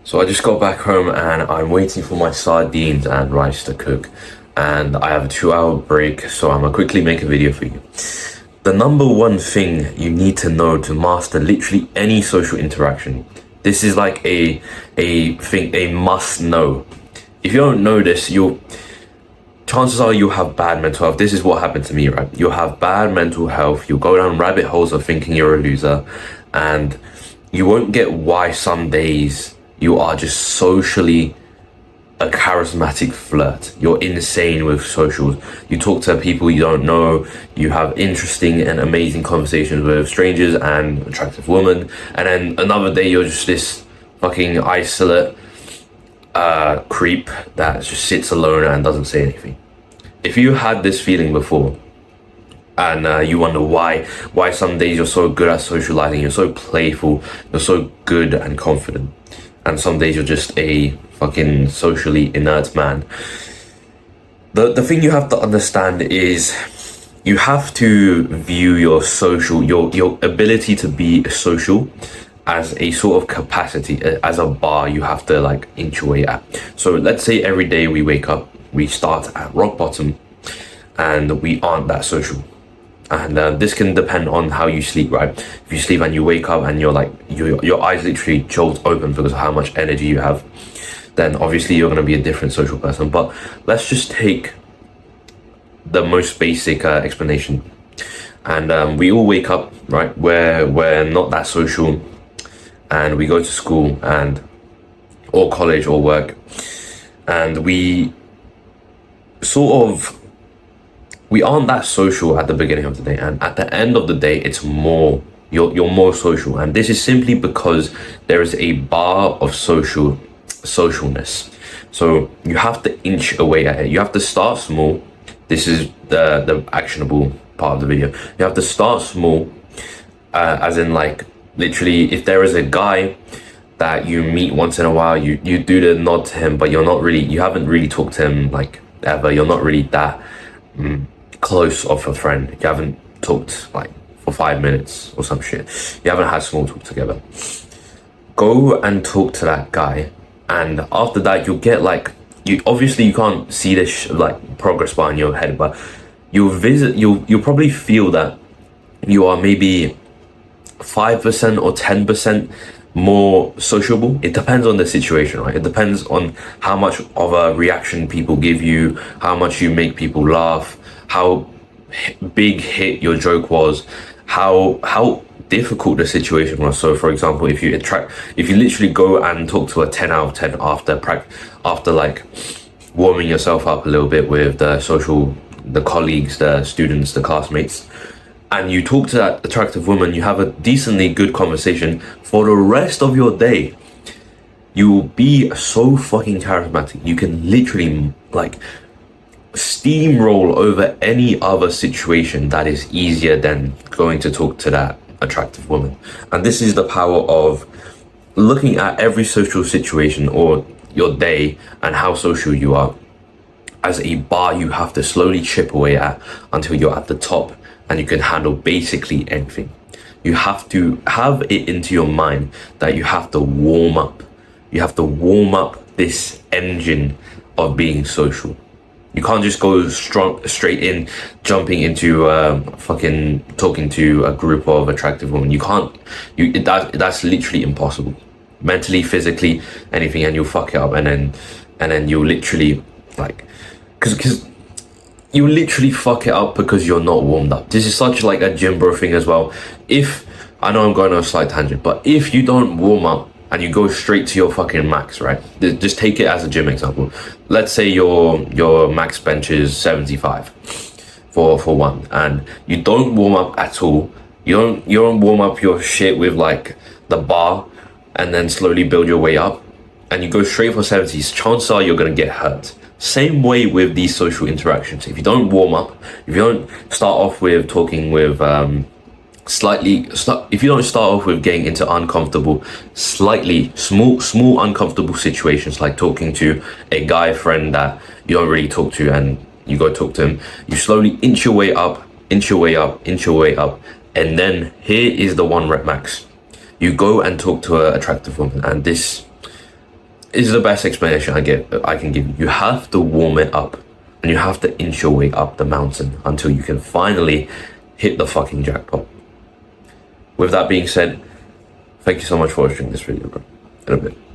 So I just got back home and I'm waiting for my sardines and rice to cook. And I have a 2 hour break, so I'm gonna quickly make a video for you. The number one thing you need to know to master literally any social interaction. This is like a must know. If you don't know this, chances are you'll have bad mental health. This is what happened to me, right? You'll have bad mental health, you'll go down rabbit holes of thinking you're a loser, and you won't get why some days you are just socially a charismatic flirt. You're insane with socials. You talk to people you don't know, you have interesting and amazing conversations with strangers and attractive women, and then another day you're just this fucking isolate creep that just sits alone and doesn't say anything. If you had this feeling before and you wonder why some days you're so good at socializing, you're so playful, you're so good and confident, and some days you're just a fucking socially inert man, the thing you have to understand is you have to view your ability to be social as a sort of capacity, as a bar you have to like inch away at. So let's say every day we wake up, we start at rock bottom and we aren't that social. And this can depend on how you sleep, right? If you sleep and you wake up and you're like, your eyes literally jolt open because of how much energy you have, then obviously you're going to be a different social person. But let's just take the most basic explanation. And we all wake up, right? We're not that social, and we go to school or college or work, and we aren't that social at the beginning of the day, and at the end of the day it's more, you're more social. And this is simply because there is a bar of socialness. So you have to inch away at it. You have to start small. This is the actionable part of the video. You have to start small, as in like literally, if there is a guy that you meet once in a while, you do the nod to him, but you haven't really talked to him like ever. You're not really that close of a friend. You haven't talked like for 5 minutes or some shit. You haven't had small talk together. Go and talk to that guy, and after that you'll get like, you can't see this like progress bar in your head, but you'll probably feel that you are maybe 5% or 10% more sociable. It depends on the situation, right? It depends on how much of a reaction people give you, how much you make people laugh, how big hit your joke was, how difficult the situation was. So for example, if you literally go and talk to a 10 out of 10 after like warming yourself up a little bit with the colleagues, the students, the classmates, and you talk to that attractive woman, you have a decently good conversation for the rest of your day, you will be so fucking charismatic. You can literally like steamroll over any other situation that is easier than going to talk to that attractive woman. And this is the power of looking at every social situation or your day and how social you are as a bar you have to slowly chip away at until you're at the top and you can handle basically anything. You have to have it into your mind that you have to warm up. You have to warm up this engine of being social. You can't just go straight in, jumping into fucking talking to a group of attractive women. You can't. That's literally impossible. Mentally, physically, anything, and you'll fuck it up, and then you'll literally like, because you literally fuck it up because you're not warmed up. This is such like a gym bro thing as well. I know I'm going on a slight tangent, but if you don't warm up and you go straight to your fucking max, right? Just take it as a gym example. Let's say your max bench is 75 for one, and you don't warm up at all. You don't warm up your shit with like the bar, and then slowly build your way up, and you go straight for 70s. Chances are you're gonna get hurt. Same way with these social interactions. If you don't warm up, if you don't start off with talking with if you don't start off with getting into uncomfortable, slightly small uncomfortable situations, like talking to a guy friend that you don't really talk to, and you go talk to him, you slowly inch your way up, and then here is the 1 rep max. You go and talk to an attractive woman, and this This is the best explanation I can give you. You have to warm it up, and you have to inch your way up the mountain until you can finally hit the fucking jackpot. With that being said, thank you so much for watching this video, bro. In a bit.